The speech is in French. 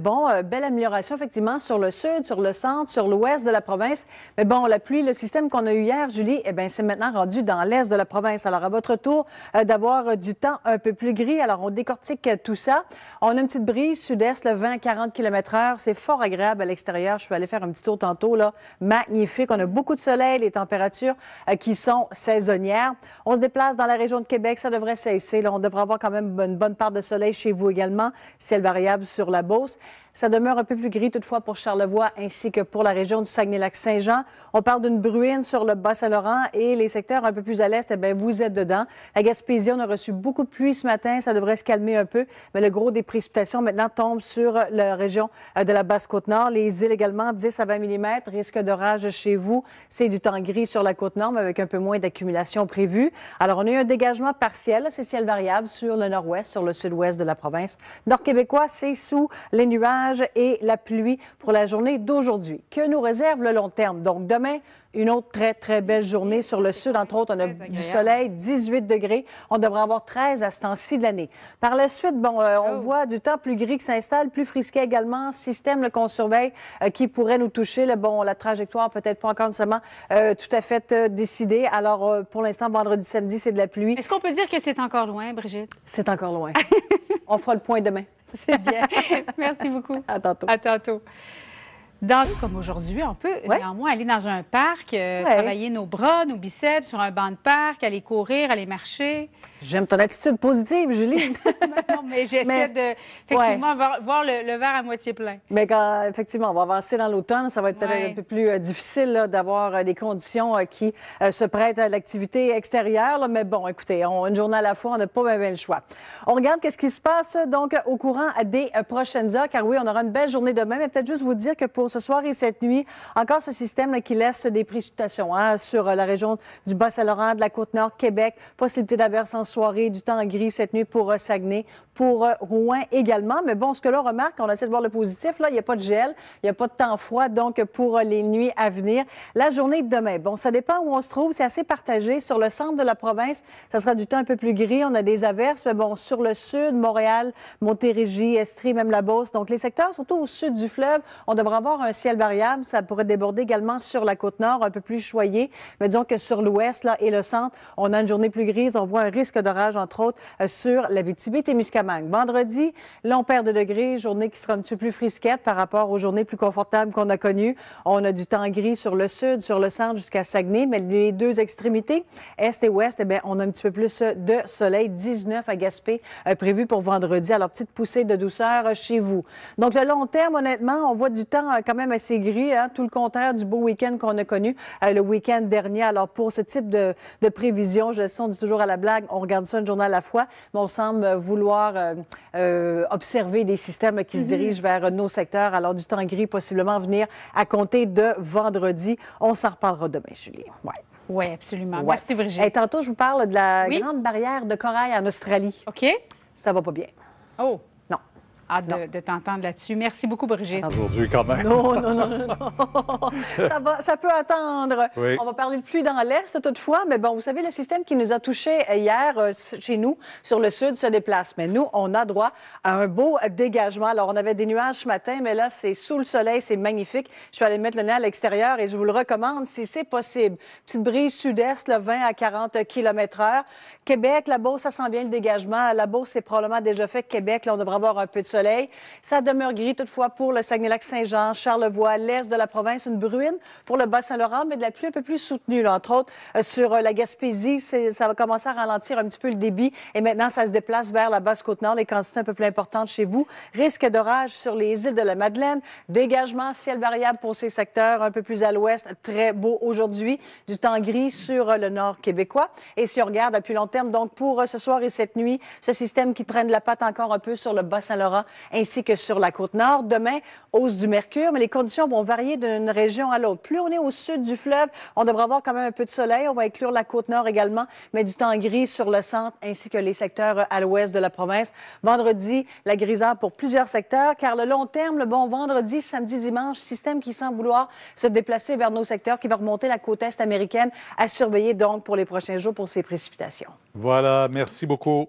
Bon, belle amélioration effectivement sur le sud, sur le centre, sur l'ouest de la province. Mais bon, la pluie, le système qu'on a eu hier, Julie, eh bien, c'est maintenant rendu dans l'est de la province. Alors, à votre tour d'avoir du temps un peu plus gris. Alors, on décortique tout ça. On a une petite brise sud-est, le 20 à 40 km/h. C'est fort agréable à l'extérieur. Je suis allée faire un petit tour tantôt, là. Magnifique. On a beaucoup de soleil, les températures qui sont saisonnières. On se déplace dans la région de Québec. Ça devrait cesser. Là, on devrait avoir quand même une bonne part de soleil chez vous également. Ciel variable sur la Beauce. Ça demeure un peu plus gris toutefois pour Charlevoix ainsi que pour la région du Saguenay-Lac-Saint-Jean. On parle d'une bruine sur le Bas-Saint-Laurent et les secteurs un peu plus à l'est, eh bien, vous êtes dedans. La Gaspésie, on a reçu beaucoup de pluie ce matin. Ça devrait se calmer un peu, mais le gros des précipitations maintenant tombe sur la région de la Basse-Côte-Nord. Les îles également, 10 à 20 mm. Risque d'orage chez vous. C'est du temps gris sur la Côte-Nord, mais avec un peu moins d'accumulation prévue. Alors, on a eu un dégagement partiel. C'est ciel variable sur le nord-ouest, sur le sud-ouest de la province. Nord-québécois, c'est sous les nuages et la pluie pour la journée d'aujourd'hui. Que nous réserve le long terme? Donc, demain, une autre très, très belle journée sur le sud. Entre autres, on a du soleil, 18 degrés. On devrait avoir 13 à ce temps-ci de l'année. Par la suite, bon, on voit du temps plus gris qui s'installe, plus frisquet également. Système qu'on surveille qui pourrait nous toucher. Bon, la trajectoire peut-être pas encore nécessairement tout à fait décidée. Alors, pour l'instant, vendredi, samedi, c'est de la pluie. Est-ce qu'on peut dire que c'est encore loin, Brigitte? C'est encore loin. On fera le point demain. C'est bien. Merci beaucoup. À tantôt. À tantôt. Comme aujourd'hui, on peut néanmoins aller dans un parc, travailler nos bras, nos biceps sur un banc de parc, aller courir, aller marcher. J'aime ton attitude positive, Julie. Non, mais j'essaie de, effectivement, voir le verre à moitié plein. Mais quand, effectivement, on va avancer dans l'automne, ça va être peut-être un peu plus difficile d'avoir des conditions qui se prêtent à l'activité extérieure. Là. Mais bon, écoutez, une journée à la fois, on n'a pas bien le choix. On regarde qu'est-ce qui se passe donc au courant des prochaines heures, car oui, on aura une belle journée demain. Mais peut-être juste vous dire que pour ce soir et cette nuit, encore ce système qui laisse des précipitations sur la région du Bas-Saint-Laurent, de la Côte-Nord, Québec. Possibilité d'averse en soirée, du temps gris cette nuit pour Saguenay, pour Rouen également. Mais bon, ce que l'on remarque, on essaie de voir le positif, là, il n'y a pas de gel, il n'y a pas de temps froid, donc pour les nuits à venir. La journée de demain, bon, ça dépend où on se trouve, c'est assez partagé. Sur le centre de la province, ça sera du temps un peu plus gris, on a des averses, mais bon, sur le sud, Montréal, Montérégie, Estrie, même la Beauce, donc les secteurs, surtout au sud du fleuve, on devrait avoir un ciel variable, ça pourrait déborder également sur la Côte-Nord, un peu plus choyé, mais disons que sur l'ouest, là, et le centre, on a une journée plus grise, on voit un risque d'orage, entre autres, sur l'Abitibi-Témiscamingue. Vendredi, là, on perd de degrés, journée qui sera un petit peu plus frisquette par rapport aux journées plus confortables qu'on a connues. On a du temps gris sur le sud, sur le centre jusqu'à Saguenay, mais les deux extrémités, est et ouest, eh bien, on a un petit peu plus de soleil, 19 à Gaspé, prévu pour vendredi. Alors, petite poussée de douceur chez vous. Donc, le long terme, honnêtement, on voit du temps quand même assez gris, tout le contraire du beau week-end qu'on a connu le week-end dernier. Alors, pour ce type de prévision, je le sais, on dit toujours à la blague, on regarde ça une journée à la fois, mais on semble vouloir observer des systèmes qui se dirigent vers nos secteurs. Alors, du temps gris possiblement venir à compter de vendredi. On s'en reparlera demain, Julie. Ouais. Oui, absolument. Ouais. Merci, Brigitte. Et tantôt, je vous parle de la grande barrière de corail en Australie. OK. Ça va pas bien. Oh. Non. Hâte de t'entendre là-dessus. Merci beaucoup, Brigitte. Aujourd'hui, quand même. Non, non, non, non. Ça peut attendre. Oui. On va parler de pluie dans l'Est, toutefois. Mais bon, vous savez, le système qui nous a touchés hier, chez nous, sur le sud, se déplace. Mais nous, on a droit à un beau dégagement. Alors, on avait des nuages ce matin, mais là, c'est sous le soleil, c'est magnifique. Je suis allée mettre le nez à l'extérieur et je vous le recommande si c'est possible. Petite brise sud-est, 20 à 40 km/h. Québec, la Beauce, ça sent bien le dégagement. La Beauce, c'est probablement déjà fait. Québec, là, on devrait avoir un peu de soleil. Ça demeure gris toutefois pour le Saguenay-Lac-Saint-Jean, Charlevoix, l'est de la province, une bruine pour le Bas-Saint-Laurent, mais de la pluie un peu plus soutenue, là, entre autres sur la Gaspésie. Ça va commencer à ralentir un petit peu le débit et maintenant ça se déplace vers la Basse-Côte-Nord, les quantités un peu plus importantes chez vous. Risque d'orage sur les îles de la Madeleine, dégagement, ciel variable pour ces secteurs, un peu plus à l'ouest, très beau aujourd'hui, du temps gris sur le nord québécois. Et si on regarde à plus long terme, donc pour ce soir et cette nuit, ce système qui traîne la patte encore un peu sur le Bas-Saint-Laurent ainsi que sur la Côte-Nord. Demain, hausse du mercure, mais les conditions vont varier d'une région à l'autre. Plus on est au sud du fleuve, on devrait avoir quand même un peu de soleil. On va inclure la Côte-Nord également, mais du temps gris sur le centre ainsi que les secteurs à l'ouest de la province. Vendredi, la grisâtre pour plusieurs secteurs, car le long terme, le bon vendredi, samedi, dimanche, système qui semble vouloir se déplacer vers nos secteurs, qui va remonter la côte est américaine, à surveiller donc pour les prochains jours pour ces précipitations. Voilà, merci beaucoup.